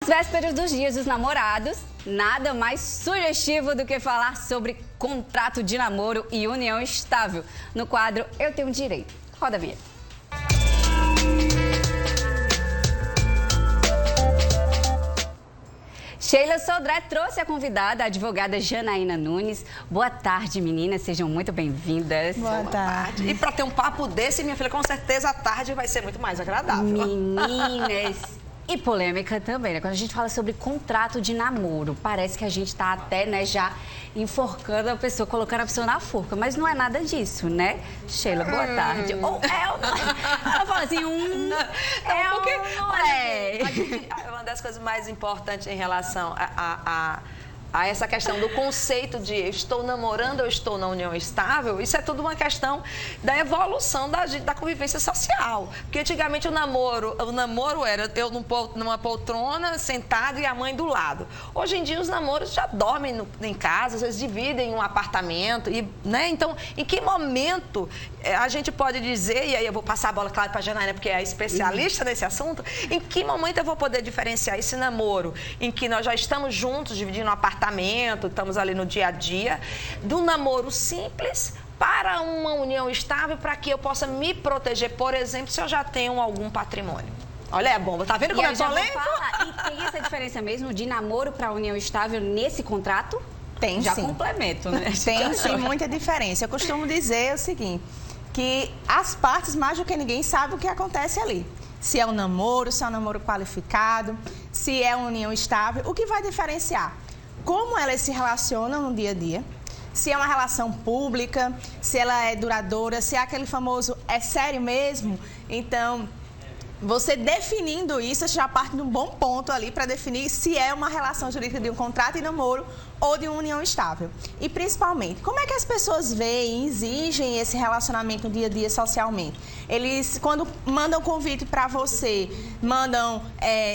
vésperas dos Dias dos Namorados, nada mais sugestivo do que falar sobre contrato de namoro e união estável no quadro Eu Tenho Direito. Roda a vinheta. Sheila Sodré trouxe a convidada, a advogada Janaína Nunes. Boa tarde, meninas. Sejam muito bem-vindas. Boa tarde. E para ter um papo desse, minha filha, com certeza a tarde vai ser muito mais agradável. Meninas. E polêmica também, né? Quando a gente fala sobre contrato de namoro, parece que a gente tá até, né, já enforcando a pessoa, colocando a pessoa na forca. Mas não é nada disso, né? Sheila, boa tarde. Ou ela fala assim, Uma das coisas mais importantes em relação a essa questão do conceito de estou namorando ou estou na união estável, isso é tudo uma questão da evolução da convivência social. Porque antigamente o namoro era eu numa poltrona, sentado e a mãe do lado. Hoje em dia os namoros já dormem em casa, às vezes dividem um apartamento, né? Então, em que momento a gente pode dizer, e aí eu vou passar a bola, claro, para a Janaína, porque é a especialista nesse assunto, em que momento eu vou poder diferenciar esse namoro em que nós já estamos juntos, dividindo um apartamento, estamos ali no dia a dia, do namoro simples para uma união estável, para que eu possa me proteger, por exemplo, se eu já tenho algum patrimônio. Olha, é bomba. Tá vendo como é polêmico? E tem essa diferença mesmo de namoro para união estável nesse contrato? Tem, já sim. Complemento, né? Tem, sim, muita diferença. Eu costumo dizer o seguinte, que as partes, mais do que ninguém, sabem o que acontece ali. Se é um namoro, se é um namoro qualificado, se é uma união estável, o que vai diferenciar? Como elas se relacionam no dia a dia, se é uma relação pública, se ela é duradoura, se é aquele famoso é sério mesmo. Então, você definindo isso, já parte de um bom ponto ali para definir se é uma relação jurídica de um contrato de namoro ou de uma união estável. E principalmente, como é que as pessoas veem, exigem esse relacionamento no dia a dia socialmente? Eles, quando mandam convite para você, mandam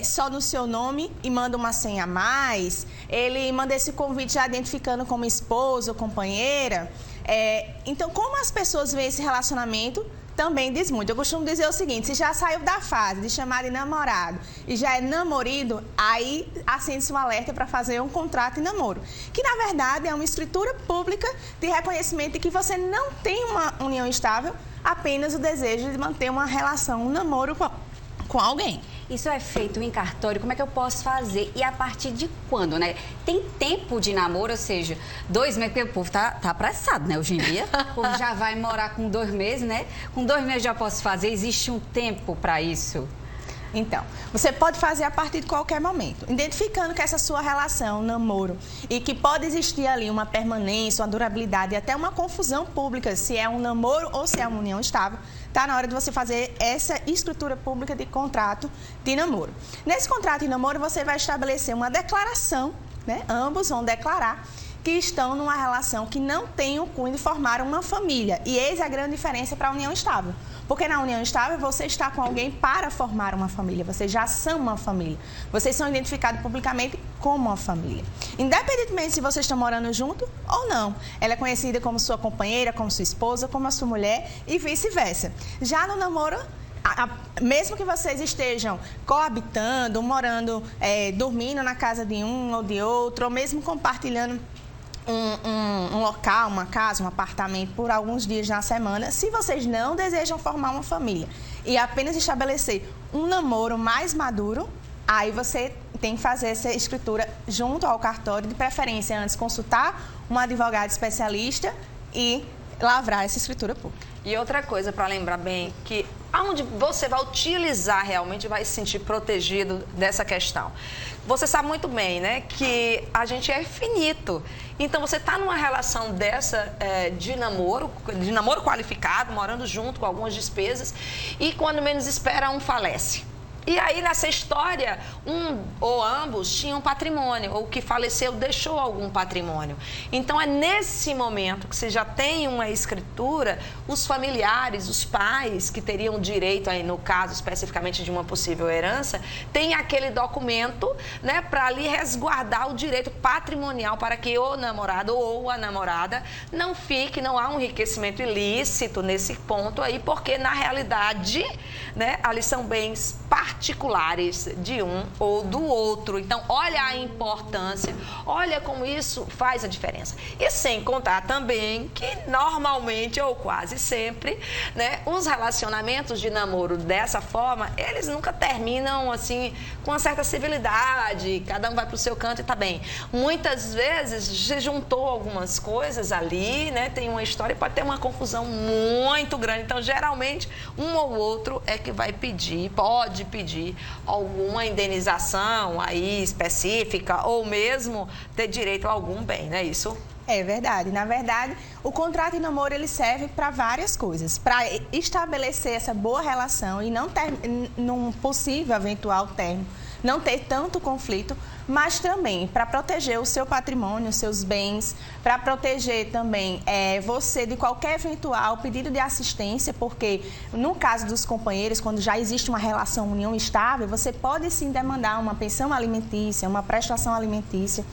só no seu nome e mandam uma senha a mais. Ele manda esse convite já identificando como esposa ou companheira. Então, como as pessoas veem esse relacionamento, também diz muito. Eu costumo dizer o seguinte, se já saiu da fase de chamar de namorado e já é namorido, aí acende-se um alerta para fazer um contrato de namoro. Que, na verdade, é uma escritura pública de reconhecimento de que você não tem uma união estável, apenas o desejo de manter uma relação, um namoro com alguém. Isso é feito em cartório, como é que eu posso fazer? E a partir de quando, né? Tem tempo de namoro, ou seja, 2 meses, porque o povo tá apressado, né? Hoje em dia, o povo já vai morar com 2 meses, né? Com 2 meses já posso fazer, existe um tempo para isso? Então, você pode fazer a partir de qualquer momento, identificando que essa sua relação, namoro, e que pode existir ali uma permanência, uma durabilidade e até uma confusão pública, se é um namoro ou se é uma união estável, está na hora de você fazer essa escritura pública de contrato de namoro. Nesse contrato de namoro, você vai estabelecer uma declaração, né? Ambos vão declarar que estão numa relação que não tem o cunho de formar uma família. E eis a grande diferença para a união estável. Porque na união estável, você está com alguém para formar uma família. Vocês já são uma família. Vocês são identificados publicamente como uma família. Independentemente se vocês estão morando junto ou não. Ela é conhecida como sua companheira, como sua esposa, como a sua mulher e vice-versa. Já no namoro, mesmo que vocês estejam coabitando, morando, dormindo na casa de um ou de outro, ou mesmo compartilhando um local, uma casa, um apartamento por alguns dias na semana, se vocês não desejam formar uma família e apenas estabelecer um namoro mais maduro, aí você tem que fazer essa escritura junto ao cartório, de preferência antes consultar um advogado especialista e lavrar essa escritura pública. E outra coisa para lembrar bem, que aonde você vai utilizar realmente vai se sentir protegido dessa questão. Você sabe muito bem, né, que a gente é finito. Então, você está numa relação dessa de namoro qualificado, morando junto com algumas despesas, e quando menos espera, um falece. E aí, nessa história, um ou ambos tinham patrimônio, ou o que faleceu deixou algum patrimônio. Então, é nesse momento que você já tem uma escritura, os familiares, os pais que teriam direito, aí, no caso especificamente de uma possível herança, tem aquele documento, né, para ali resguardar o direito patrimonial para que o namorado ou a namorada não fique, não há um enriquecimento ilícito nesse ponto aí, porque na realidade, né, ali são bens particulares particulares de um ou do outro. Então, olha a importância, olha como isso faz a diferença. E sem contar também que normalmente ou quase sempre, né, os relacionamentos de namoro dessa forma, eles nunca terminam assim com uma certa civilidade, cada um vai para o seu canto e tá bem. Muitas vezes se juntou algumas coisas ali, né, tem uma história e pode ter uma confusão muito grande. Então, geralmente, um ou outro é que vai pedir, pode pedir alguma indenização aí específica ou mesmo ter direito a algum bem, né? Isso. É verdade. Na verdade, o contrato de namoro ele serve para várias coisas. Para estabelecer essa boa relação e não ter, num possível eventual término, não ter tanto conflito, mas também para proteger o seu patrimônio, os seus bens, para proteger também você de qualquer eventual pedido de assistência, porque no caso dos companheiros, quando já existe uma relação, união estável, você pode sim demandar uma pensão alimentícia, uma prestação alimentícia.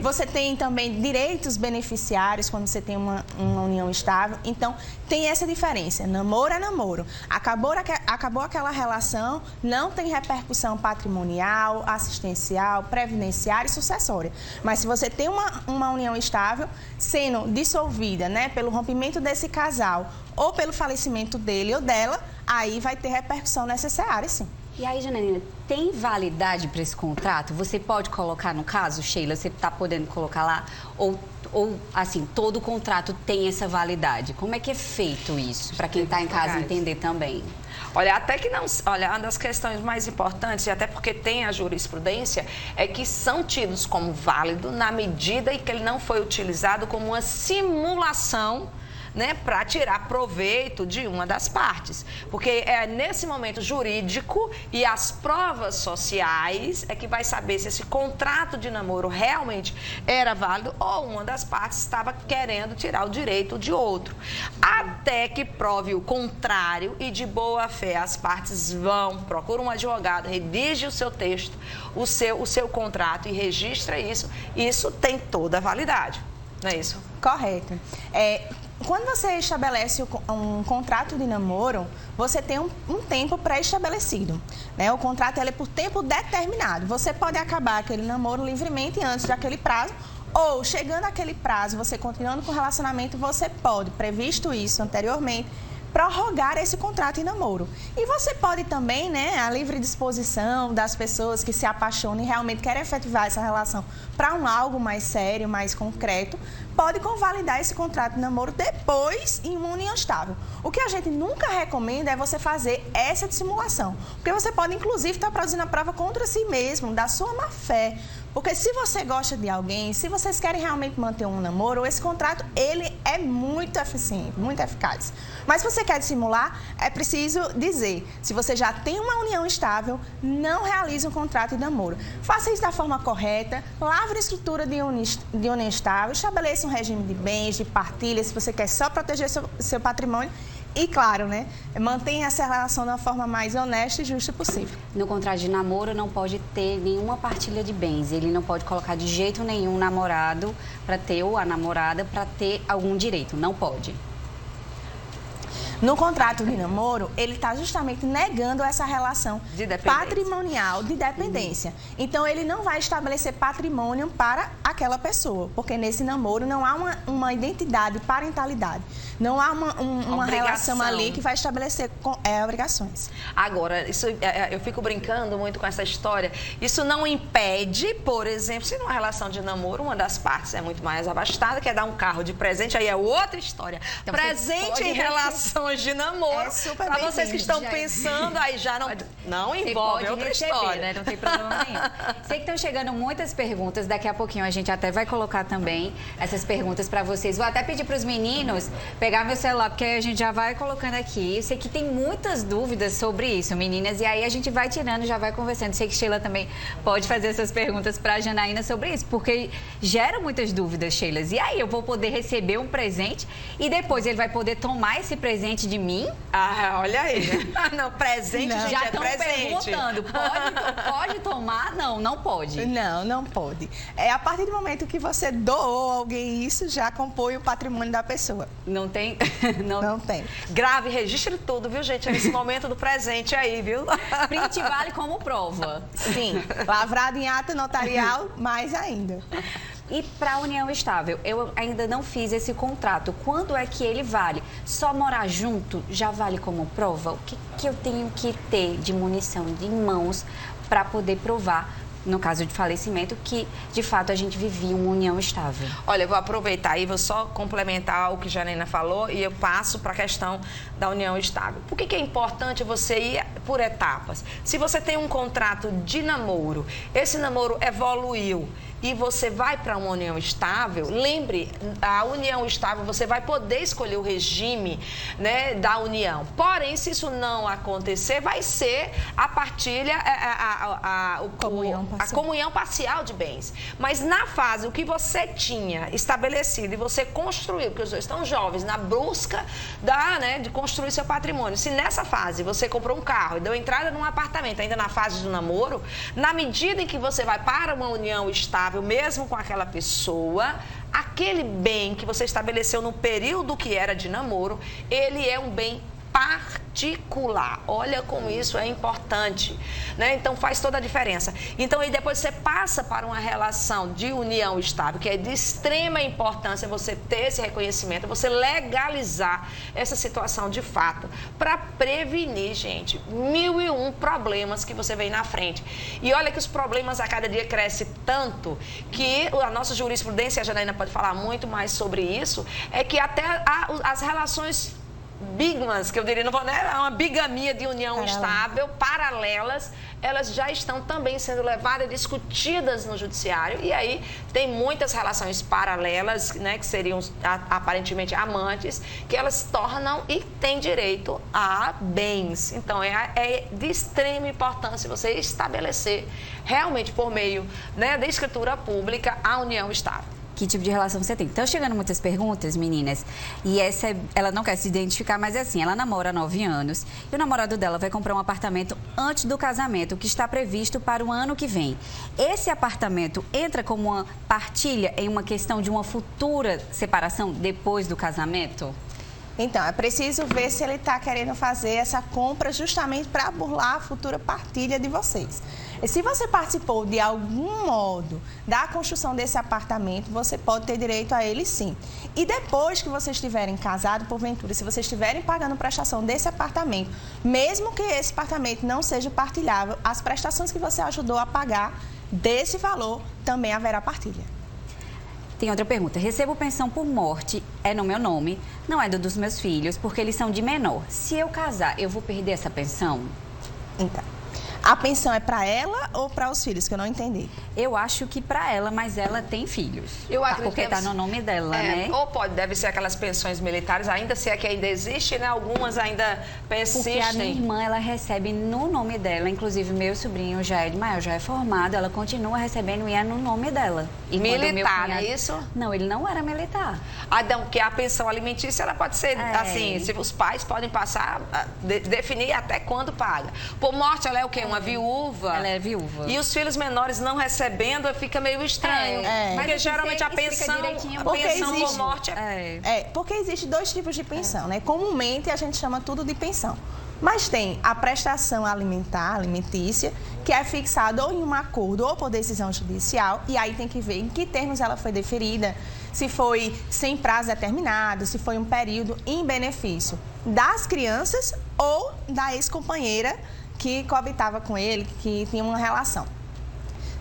Você tem também direitos beneficiários quando você tem uma união estável. Então, tem essa diferença. Namoro é namoro. Acabou aquela relação, não tem repercussão patrimonial, assistencial, previdenciária e sucessória. Mas se você tem uma união estável, sendo dissolvida, né, pelo rompimento desse casal ou pelo falecimento dele ou dela, aí vai ter repercussão necessária, sim. E aí, Janaína, tem validade para esse contrato? Você pode colocar, no caso, Sheila, você está podendo colocar lá? Ou, assim, todo contrato tem essa validade? Como é que é feito isso? Para quem está em casa entender também. Olha, até que não... Olha, uma das questões mais importantes, e até porque tem a jurisprudência, é que são tidos como válido na medida em que ele não foi utilizado como uma simulação, né, para tirar proveito de uma das partes. Porque é nesse momento jurídico e as provas sociais é que vai saber se esse contrato de namoro realmente era válido ou uma das partes estava querendo tirar o direito de outro. Até que prove o contrário e de boa fé as partes vão, procuram um advogado, redige o seu texto, o seu contrato e registra isso. Isso tem toda a validade, não é isso? Correto. Quando você estabelece um contrato de namoro, você tem um tempo pré-estabelecido, né? O contrato é por tempo determinado. Você pode acabar aquele namoro livremente antes daquele prazo, ou chegando àquele prazo, você continuando com o relacionamento, você pode, previsto isso anteriormente, prorrogar esse contrato de namoro. E você pode também, né, a livre disposição das pessoas que se apaixonam e realmente querem efetivar essa relação para algo mais sério, mais concreto, pode convalidar esse contrato de namoro depois em uma união estável. O que a gente nunca recomenda é você fazer essa dissimulação, porque você pode, inclusive, estar produzindo a prova contra si mesmo, da sua má-fé. Porque se você gosta de alguém, se vocês querem realmente manter um namoro, esse contrato, ele é muito eficiente, muito eficaz. Mas se você quer dissimular, é preciso dizer, se você já tem uma união estável, não realize um contrato de namoro. Faça isso da forma correta, lavre a estrutura de união estável, estabeleça um regime de bens, de partilha, se você quer só proteger seu patrimônio. E, claro, né, mantenha essa relação da forma mais honesta e justa possível. No contrato de namoro não pode ter nenhuma partilha de bens. Ele não pode colocar de jeito nenhum o namorado para ter, ou a namorada para ter algum direito. Não pode. No contrato de namoro, ele está justamente negando essa relação patrimonial de dependência. Então, ele não vai estabelecer patrimônio para aquela pessoa, porque nesse namoro não há uma identidade, parentalidade. Não há uma relação ali que vai estabelecer obrigações. Agora, isso, eu fico brincando muito com essa história. Isso não impede, por exemplo, se numa relação de namoro, uma das partes é muito mais abastada, quer dar um carro de presente, aí é outra história. Então, presente em relações de namoro, para vocês que estão pensando, aí já não envolve outra história. Né? Não tem problema nenhum. Sei que estão chegando muitas perguntas, daqui a pouquinho a gente até vai colocar também essas perguntas para vocês. Vou até pedir para os meninos pegar meu celular, porque a gente já vai colocando aqui. Eu sei que tem muitas dúvidas sobre isso, meninas, e aí a gente vai tirando, já vai conversando. Sei que Sheila também pode fazer essas perguntas para a Janaína sobre isso, porque gera muitas dúvidas, Sheila. E aí eu vou poder receber um presente e depois ele vai poder tomar esse presente presente de mim? Ah, olha aí. Não, presente, Não. gente, Já é estão presente. perguntando, pode tomar? Não, não pode. Não, não pode. A partir do momento que você doou a alguém isso, já compõe o patrimônio da pessoa. Não tem? Não tem. Grave, registre tudo, viu, gente? Nesse momento do presente aí, viu? Print vale como prova. Sim, lavrado em ata notarial, mais ainda. E para a união estável, eu ainda não fiz esse contrato. Quando é que ele vale? Só morar junto já vale como prova? O que eu tenho que ter de munição de mãos para poder provar, no caso de falecimento, que de fato a gente vivia uma união estável? Olha, eu vou aproveitar aí, vou só complementar o que a Janaína falou e eu passo para a questão da união estável. Por que é importante você ir por etapas? Se você tem um contrato de namoro, esse namoro evoluiu e você vai para uma união estável, lembre, a união estável você vai poder escolher o regime, né, da união. Porém, se isso não acontecer, vai ser a partilha, a comunhão parcial de bens. Mas na fase, o que você tinha estabelecido e você construiu, porque os dois estão jovens, na busca de construir seu patrimônio. Se nessa fase você comprou um carro e deu entrada num apartamento, ainda na fase do namoro, na medida em que você vai para uma união estável, mesmo com aquela pessoa, aquele bem que você estabeleceu no período que era de namoro, ele é um bem particular. Olha como isso é importante, né? Então faz toda a diferença. Então aí depois você passa para uma relação de união estável, que é de extrema importância você ter esse reconhecimento, você legalizar essa situação de fato, para prevenir, gente, 1001 problemas que você vem na frente. E olha que os problemas a cada dia crescem tanto que a nossa jurisprudência, a Janaína pode falar muito mais sobre isso, é que até as relações bigmas, que eu diria, não vou, né? Uma bigamia de união estável, paralelas, elas já estão também sendo levadas, discutidas no judiciário, e aí tem muitas relações paralelas, né, que seriam aparentemente amantes, que elas tornam e têm direito a bens. Então é de extrema importância você estabelecer realmente por meio, né, da escritura pública a união estável. Que tipo de relação você tem? Estão chegando muitas perguntas, meninas, e ela não quer se identificar, mas é assim, ela namora há 9 anos e o namorado dela vai comprar um apartamento antes do casamento, que está previsto para o ano que vem. Esse apartamento entra como uma partilha em uma questão de uma futura separação depois do casamento? Então, é preciso ver se ele está querendo fazer essa compra justamente para burlar a futura partilha de vocês. E se você participou de algum modo da construção desse apartamento, você pode ter direito a ele sim. E depois que vocês estiverem casados, porventura, se vocês estiverem pagando prestação desse apartamento, mesmo que esse apartamento não seja partilhável, as prestações que você ajudou a pagar desse valor, também haverá partilha. Tem outra pergunta. Recebo pensão por morte, é no meu nome, não é dos meus filhos, porque eles são de menor. Se eu casar, eu vou perder essa pensão? Então, a pensão é para ela ou para os filhos, que eu não entendi? Eu acho que para ela, mas ela tem filhos. Eu acredito porque está no nome dela, né? Ou deve ser aquelas pensões militares, ainda se é que ainda existe, né? Algumas ainda persistem. Porque a minha irmã, ela recebe no nome dela, inclusive meu sobrinho já é de maior, já é formado, ela continua recebendo e é no nome dela. E militar, não é isso? Não, ele não era militar. Não, porque a pensão alimentícia, ela pode ser assim, se os pais podem passar, definir até quando paga. Por morte, ela é o quê? Uma viúva? Ela é viúva. E os filhos menores não recebendo, fica meio estranho. Porque geralmente a pensão por morte porque existe 2 tipos de pensão, né? Comumente a gente chama tudo de pensão. Mas tem a prestação alimentícia, que é fixada ou em um acordo ou por decisão judicial, e aí tem que ver em que termos ela foi deferida, se foi sem prazo determinado, se foi um período em benefício das crianças ou da ex-companheira que coabitava com ele, que tinha uma relação.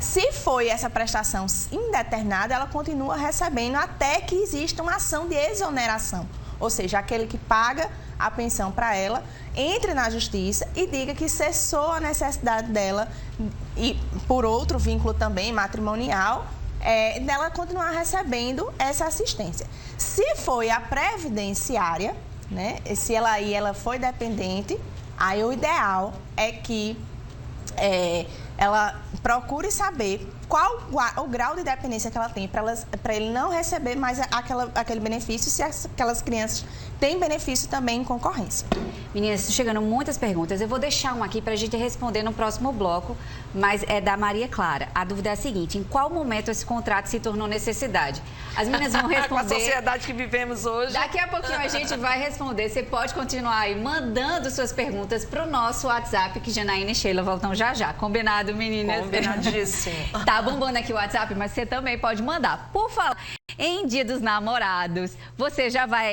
Se foi essa prestação indeterminada, ela continua recebendo até que exista uma ação de exoneração. Ou seja, aquele que paga a pensão para ela, entre na justiça e diga que cessou a necessidade dela, e por outro vínculo também matrimonial, dela continuar recebendo essa assistência. Se foi a previdenciária, né, se ela foi dependente, aí o ideal é que ela procure saber qual o grau de dependência que ela tem para ele não receber mais aquele benefício, se aquelas crianças têm benefício também em concorrência. Meninas, estão chegando muitas perguntas. Eu vou deixar uma aqui para a gente responder no próximo bloco, mas é da Maria Clara. A dúvida é a seguinte: em qual momento esse contrato se tornou necessidade? As meninas vão responder. Com a sociedade que vivemos hoje. Daqui a pouquinho a gente vai responder. Você pode continuar aí mandando suas perguntas para o nosso WhatsApp, que Janaína e Sheila voltam já já. Combinado, meninas? Combinadíssimo. Tá bombando aqui o WhatsApp, mas você também pode mandar. Por falar em Dia dos Namorados, você já vai